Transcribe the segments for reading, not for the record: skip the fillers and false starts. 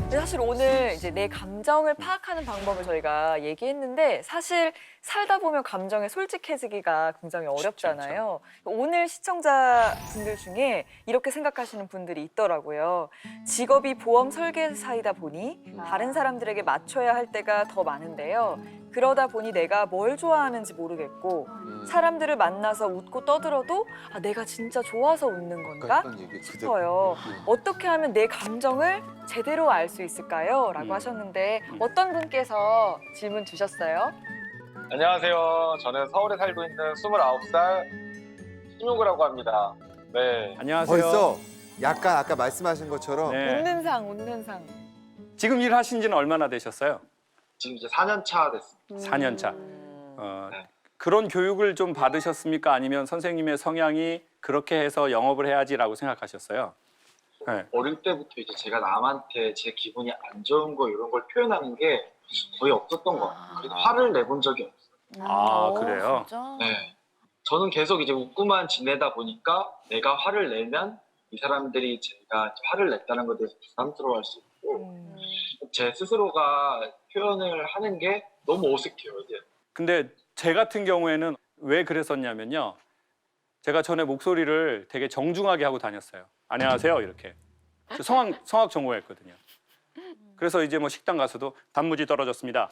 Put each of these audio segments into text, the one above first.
근데 사실 오늘 이제 내 감정을 파악하는 방법을 저희가 얘기했는데 사실 살다 보면 감정에 솔직해지기가 굉장히 어렵잖아요. 오늘 시청자분들 중에 이렇게 생각하시는 분들이 있더라고요. 직업이 보험 설계사이다 보니 다른 사람들에게 맞춰야 할 때가 더 많은데요. 그러다 보니 내가 뭘 좋아하는지 모르겠고 사람들을 만나서 웃고 떠들어도 아, 내가 진짜 좋아서 웃는 건가 싶어요. 어떻게 하면 내 감정을 제대로 알 수 있을까요? 라고 하셨는데 어떤 분께서 질문 주셨어요? 안녕하세요. 저는 서울에 살고 있는 29살 신용구라고 합니다. 네. 안녕하세요. 벌써 약간 아까 말씀하신 것처럼 네. 웃는 상, 웃는 상. 지금 일하신 지는 얼마나 되셨어요? 지금 이제 4년 차 됐습니다. 4년 차. 네. 그런 교육을 좀 받으셨습니까? 아니면 선생님의 성향이 그렇게 해서 영업을 해야지라고 생각하셨어요? 네. 어릴 때부터 이제 제가 남한테 제 기분이 안 좋은 거 이런 걸 표현하는 게 거의 없었던 것 같아요. 그래서 화를 내본 적이 없어요. 아, 그래요? 진짜? 네. 저는 계속 이제 웃고만 지내다 보니까 내가 화를 내면 이 사람들이 제가 화를 냈다는 것에 대해서 부담스러워할 수 있고 제 스스로가 표현을 하는 게 너무 어색해요, 이제. 근데 제 같은 경우에는 왜 그랬었냐면요. 제가 전에 목소리를 되게 정중하게 하고 다녔어요. 안녕하세요, 이렇게. 성악 전공했거든요. 그래서 이제 뭐 식당 가서도 단무지 떨어졌습니다.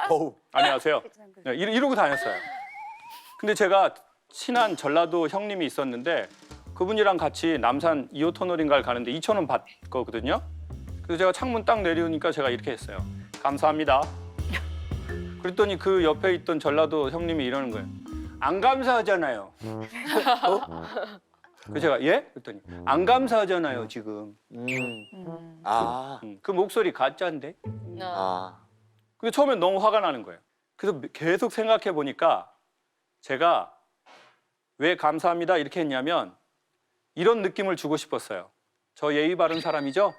어우. 안녕하세요. 네, 이러고 다녔어요. 근데 제가 친한 전라도 형님이 있었는데 그분이랑 같이 남산 2호 터널인가를 가는데 2,000원 받거든요. 그래서 제가 창문 딱 내리우니까 제가 이렇게 했어요. 감사합니다. 그랬더니 그 옆에 있던 전라도 형님이 이러는 거예요. 안 감사하잖아요. 그래서 제가 예? 그랬더니 안 감사하잖아요 지금. 아. 그 목소리 가짜인데? 아. 그게 처음엔 너무 화가 나는 거예요. 그래서 계속 생각해 보니까 제가 왜 감사합니다 이렇게 했냐면 이런 느낌을 주고 싶었어요. 저 예의 바른 사람이죠?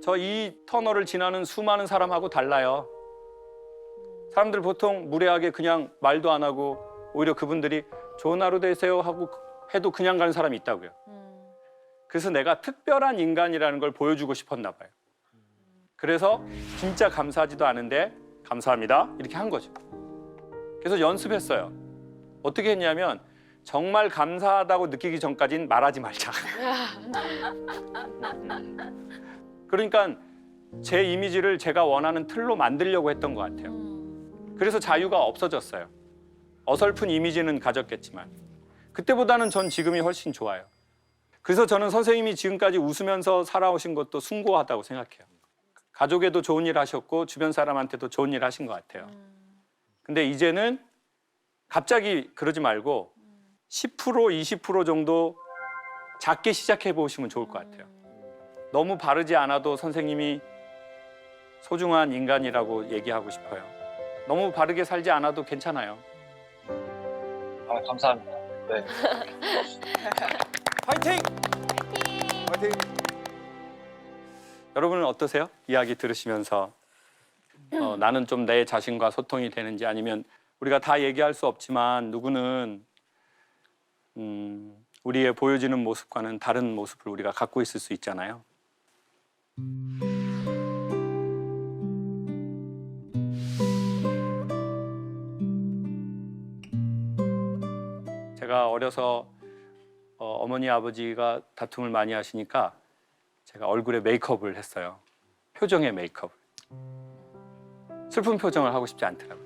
저 이 터널을 지나는 수많은 사람하고 달라요. 사람들 보통 무례하게 그냥 말도 안 하고 오히려 그분들이 좋은 하루 되세요 하고 해도 그냥 가는 사람이 있다고요. 그래서 내가 특별한 인간이라는 걸 보여주고 싶었나 봐요. 그래서 진짜 감사하지도 않은데 감사합니다 이렇게 한 거죠. 그래서 연습했어요. 어떻게 했냐면 정말 감사하다고 느끼기 전까지는 말하지 말자. 그러니까 제 이미지를 제가 원하는 틀로 만들려고 했던 것 같아요. 그래서 자유가 없어졌어요. 어설픈 이미지는 가졌겠지만 그때보다는 전 지금이 훨씬 좋아요. 그래서 저는 선생님이 지금까지 웃으면서 살아오신 것도 숭고하다고 생각해요. 가족에도 좋은 일 하셨고 주변 사람한테도 좋은 일 하신 것 같아요. 근데 이제는 갑자기 그러지 말고 10%, 20% 정도 작게 시작해 보시면 좋을 것 같아요. 너무 바르지 않아도 선생님이 소중한 인간이라고 얘기하고 싶어요. 너무 바르게 살지 않아도 괜찮아요. 아, 감사합니다. 네. 파이팅! 파이팅! 여러분은 어떠세요? 이야기 들으시면서 나는 좀 내 자신과 소통이 되는지 아니면 우리가 다 얘기할 수 없지만 누구는 우리의 보여지는 모습과는 다른 모습을 우리가 갖고 있을 수 있잖아요. 제가 어려서 어머니 아버지가 다툼을 많이 하시니까 제가 얼굴에 메이크업을 했어요. 표정의 메이크업. 슬픈 표정을 하고 싶지 않더라고요.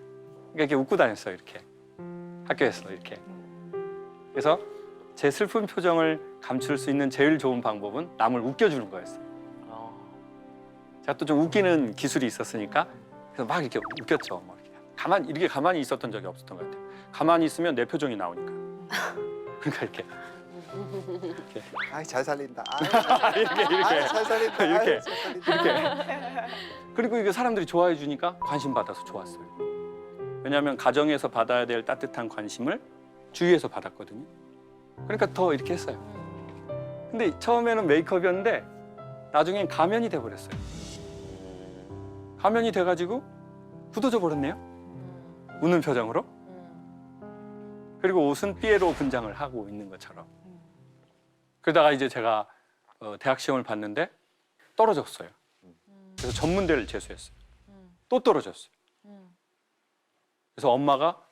그러니까 이렇게 웃고 다녔어요. 이렇게 학교에서 이렇게. 그래서 제 슬픈 표정을 감출 수 있는 제일 좋은 방법은 남을 웃겨주는 거였어요. 제가 또 좀 웃기는 기술이 있었으니까 그래서 막 이렇게 웃겼죠. 막 이렇게 가만히 있었던 적이 없었던 것 같아요. 가만히 있으면 내 표정이 나오니까. 그러니까 이렇게. 아이 잘 살린다. 이렇게 아이 잘 살린다. 이렇게. 아이, 잘 살린다. 이렇게. 그리고 이게 사람들이 좋아해 주니까 관심 받아서 좋았어요. 왜냐하면 가정에서 받아야 될 따뜻한 관심을 주위에서 받았거든요. 그러니까 더 이렇게 했어요. 근데 처음에는 메이크업이었는데 나중엔 가면이 돼버렸어요. 가면이 돼가지고 굳어져 버렸네요. 웃는 표정으로. 그리고 옷은 삐에로 분장을 하고 있는 것처럼. 그러다가 이제 제가 대학 시험을 봤는데 떨어졌어요. 그래서 전문대를 재수했어요. 또 떨어졌어요. 그래서 엄마가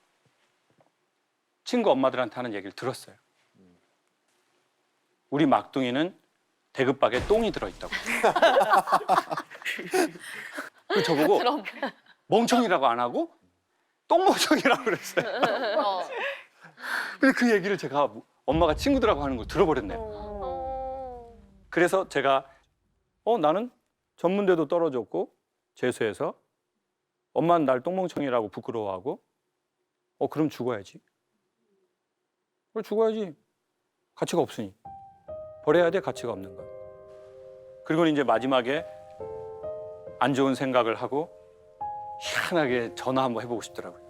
친구 엄마들한테 하는 얘기를 들었어요. 우리 막둥이는 대급박에 똥이 들어있다고. 그래서 저보고 멍청이라고 안 하고 똥멍청이라고 그랬어요. 근데 그 얘기를 제가 엄마가 친구들하고 하는 걸 들어버렸네요. 그래서 제가 나는 전문대도 떨어졌고 재수해서 엄마는 날 똥멍청이라고 부끄러워하고 그럼 죽어야지. 그래 죽어야지. 가치가 없으니. 버려야 돼. 가치가 없는 건. 그리고 이제 마지막에 안 좋은 생각을 하고 희한하게 전화 한번 해보고 싶더라고요.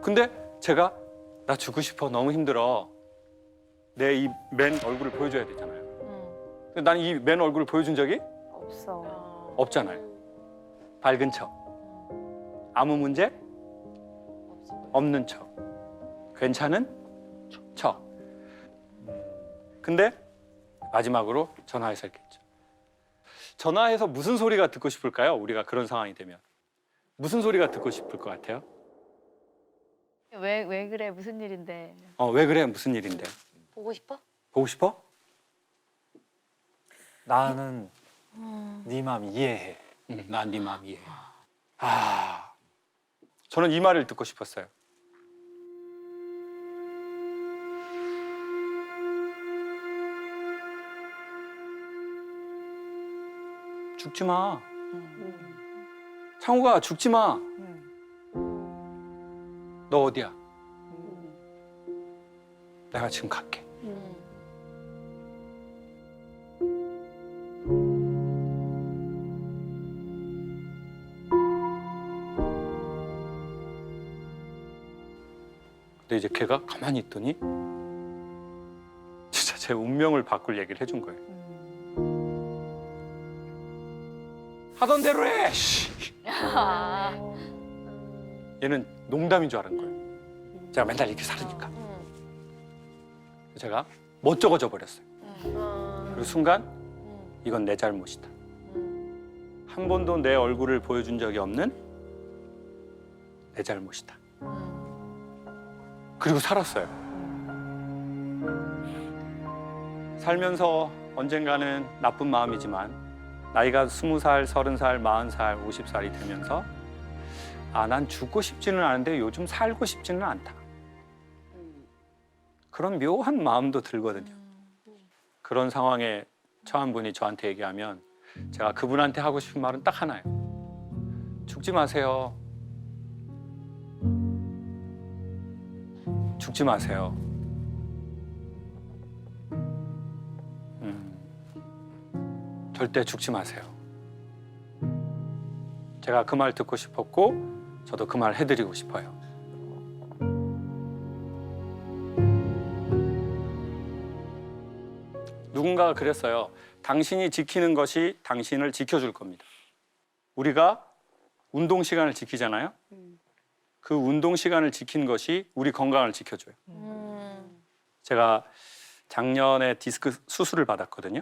근데 제가 나 죽고 싶어. 너무 힘들어. 내 이 맨 얼굴을 보여줘야 되잖아요. 근데 나는 이 맨 얼굴을 보여준 적이 없어. 없잖아요. 밝은 척. 아무 문제 없는 척. 괜찮은 척. 근데 마지막으로 전화해서 했겠죠. 전화해서 무슨 소리가 듣고 싶을까요? 우리가 그런 상황이 되면. 무슨 소리가 듣고 싶을 것 같아요? 왜 그래? 무슨 일인데? 왜 그래? 무슨 일인데? 보고 싶어? 보고 싶어? 나는 네 마음 이해해. 난 네 마음 이해해. 저는 이 말을 듣고 싶었어요. 죽지 마. 창호가 죽지 마. 너 어디야? 내가 지금 갈게. 근데 이제 걔가 가만히 있더니 진짜 제 운명을 바꿀 얘기를 해준 거예요. 하던 대로 해. 씨. 얘는 농담인 줄 알은 거예요. 제가 맨날 이렇게 살으니까. 제가 멋쩍어져 버렸어요. 그 순간 이건 내 잘못이다. 한 번도 내 얼굴을 보여준 적이 없는 내 잘못이다. 그리고 살았어요. 살면서 언젠가는 나쁜 마음이지만 나이가 20살, 30살, 40살, 50살이 되면서 난 죽고 싶지는 않은데 요즘 살고 싶지는 않다. 그런 묘한 마음도 들거든요. 그런 상황에 처한 분이 저한테 얘기하면 제가 그분한테 하고 싶은 말은 딱 하나예요. 죽지 마세요. 죽지 마세요. 절대 죽지 마세요. 제가 그 말 듣고 싶었고 저도 그 말 해드리고 싶어요. 누군가가 그랬어요. 당신이 지키는 것이 당신을 지켜줄 겁니다. 우리가 운동 시간을 지키잖아요. 그 운동 시간을 지킨 것이 우리 건강을 지켜줘요. 제가 작년에 디스크 수술을 받았거든요.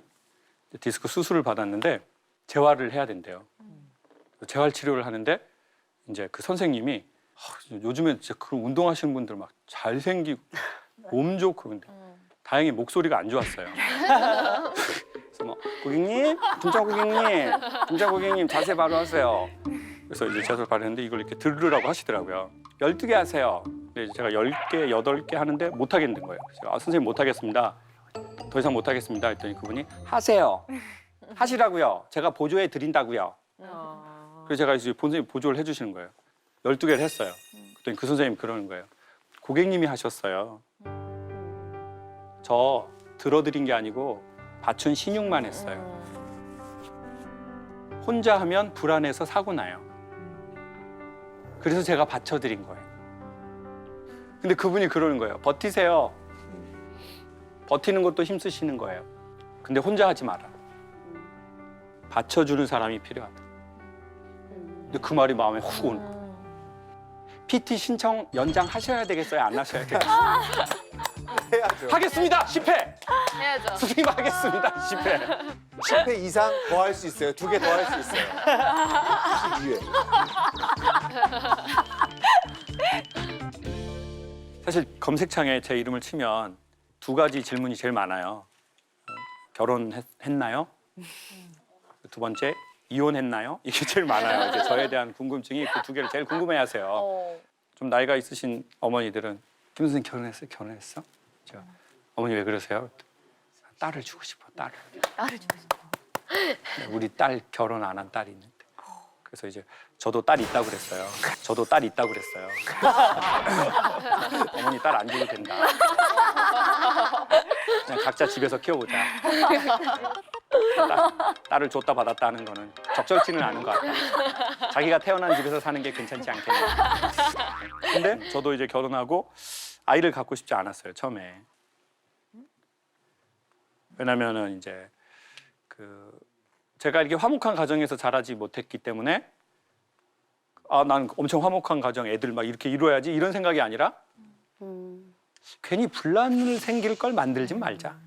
디스크 수술을 받았는데 재활을 해야 된대요. 재활 치료를 하는데 이제 그 선생님이 요즘에 진짜 그런 운동하시는 분들 막 잘생기고 몸 좋고 근데 다행히 목소리가 안 좋았어요. 그래서 뭐 고객님, 김자 고객님 자세 바로 하세요. 그래서 이제 자세를 바로 했는데 이걸 이렇게 들으라고 하시더라고요. 12개 하세요. 근데 제가 10개, 8개 하는데 못 하겠는 거예요. 그래서 선생님 못 하겠습니다. 더 이상 못 하겠습니다. 했더니 그분이 하세요. 하시라고요. 제가 보조해 드린다고요. 그래서 제가 이제 선생님 보조를 해주시는 거예요. 12개를 했어요. 그랬더니 그 선생님 그러는 거예요. 고객님이 하셨어요. 저 들어드린 게 아니고 받춘 신용만 했어요. 혼자 하면 불안해서 사고 나요. 그래서 제가 받쳐드린 거예요. 근데 그분이 그러는 거예요. 버티세요. 버티는 것도 힘쓰시는 거예요. 근데 혼자 하지 마라. 받쳐주는 사람이 필요하다. 근데 그 말이 마음에 훅 오는 거예요. PT 신청 연장하셔야 되겠어요? 안 하셔야 되겠어요? 해야죠. 하겠습니다. 10회. 해야죠. 수립하겠습니다. 10회. 10회 이상 더 할 수 있어요. 2개 더 할 수 있어요. 12회. 사실 검색창에 제 이름을 치면 2가지 질문이 제일 많아요. 결혼했나요? 2번째, 이혼했나요? 이게 제일 많아요. 이제 저에 대한 궁금증이 그 2개를 제일 궁금해하세요. 좀 나이가 있으신 어머니들은 김 선생 결혼했어요? 결혼했어? 어머니 왜 그러세요? 딸을 주고 싶어. 딸을 주고 싶어. 우리 딸 결혼 안 한 딸이 있는데. 그래서 이제 저도 딸 있다고 그랬어요. 저도 딸 있다고 그랬어요. 어머니 딸 안 줘도 된다. 그냥 각자 집에서 키워보자. 딸을 줬다 받았다 하는 거는 적절치는 않은 것 같아요. 자기가 태어난 집에서 사는 게 괜찮지 않겠냐. 근데 저도 이제 결혼하고 아이를 갖고 싶지 않았어요, 처음에. 왜냐면은 이제 제가 이렇게 화목한 가정에서 자라지 못했기 때문에 난 엄청 화목한 가정 애들 막 이렇게 이루어야지 이런 생각이 아니라 괜히 분란을 생길 걸 만들지 말자.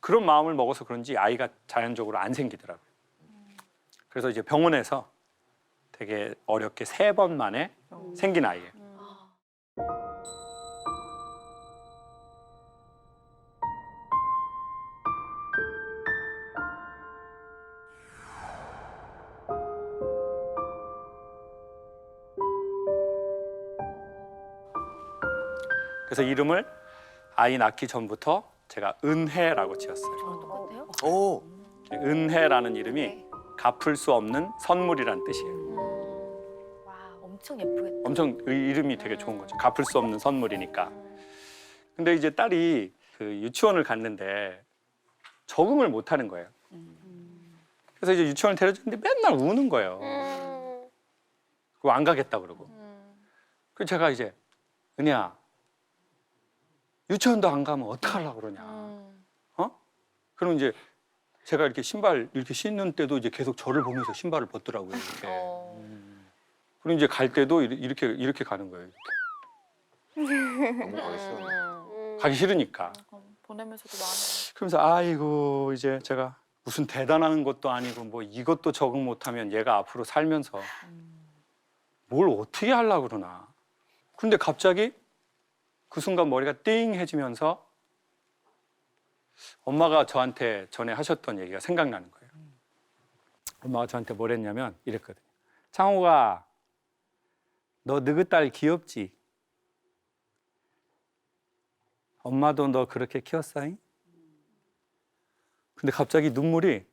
그런 마음을 먹어서 그런지 아이가 자연적으로 안 생기더라고요. 그래서 이제 병원에서 되게 어렵게 3번 만에 생긴 아이예요. 그래서 이름을 아이 낳기 전부터 제가 은혜라고 지었어요. 똑같아요? 오. 은혜라는 이름이 갚을 수 없는 선물이란 뜻이에요. 와, 엄청 예쁘겠다. 엄청 이름이 되게 좋은 거죠. 갚을 수 없는 선물이니까. 근데 이제 딸이 그 유치원을 갔는데 적응을 못 하는 거예요. 그래서 이제 유치원을 데려주는데 맨날 우는 거예요. 그거 안 가겠다 그러고. 그래서 제가 이제 은혜야, 유치원도 안 가면 어떡하려고 그러냐. 그럼 이제 제가 이렇게 신발 이렇게 신는 때도 이제 계속 저를 보면서 신발을 벗더라고요. 이렇게. 그리고 이제 갈 때도 이렇게 가는 거예요. 너무 멋있어. 가기 싫으니까. 보내면서도 마음이. 그러면서 아이고 이제 제가 무슨 대단한 것도 아니고 뭐 이것도 적응 못하면 얘가 앞으로 살면서 뭘 어떻게 하려고 그러나. 근데 갑자기 그 순간 머리가 띵 해지면서 엄마가 저한테 전에 하셨던 얘기가 생각나는 거예요. 엄마가 저한테 뭘 했냐면 이랬거든요. 창호가 너 너희 딸 귀엽지? 엄마도 너 그렇게 키웠어잉? 근데 갑자기 눈물이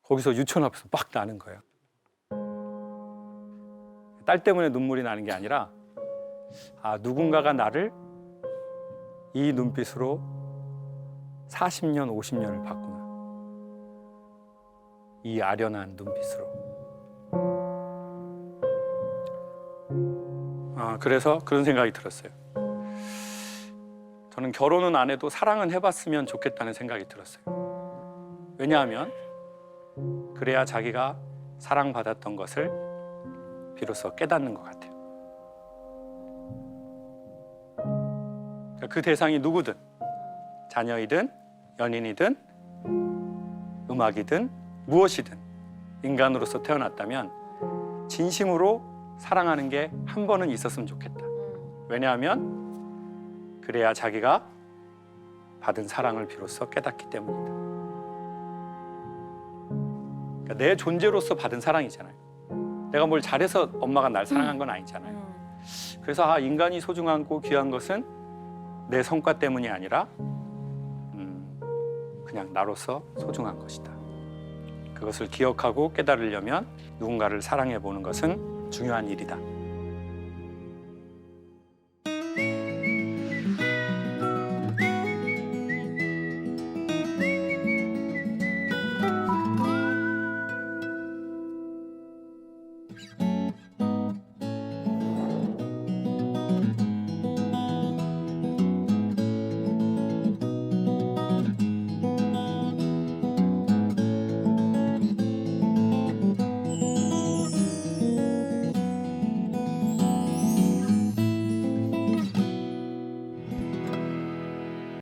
거기서 유치원 앞에서 막 나는 거예요. 딸 때문에 눈물이 나는 게 아니라 누군가가 나를 이 눈빛으로 40년, 50년을 봤구나. 이 아련한 눈빛으로. 그래서 그런 생각이 들었어요. 저는 결혼은 안 해도 사랑은 해봤으면 좋겠다는 생각이 들었어요. 왜냐하면 그래야 자기가 사랑받았던 것을 비로소 깨닫는 것 같아요. 그 대상이 누구든, 자녀이든 연인이든 음악이든 무엇이든 인간으로서 태어났다면 진심으로 사랑하는 게 한 번은 있었으면 좋겠다. 왜냐하면 그래야 자기가 받은 사랑을 비로소 깨닫기 때문이다. 그러니까 내 존재로서 받은 사랑이잖아요. 내가 뭘 잘해서 엄마가 날 사랑한 건 아니잖아요. 그래서 인간이 소중하고 귀한 것은 내 성과 때문이 아니라 그냥 나로서 소중한 것이다. 그것을 기억하고 깨달으려면 누군가를 사랑해 보는 것은 중요한 일이다.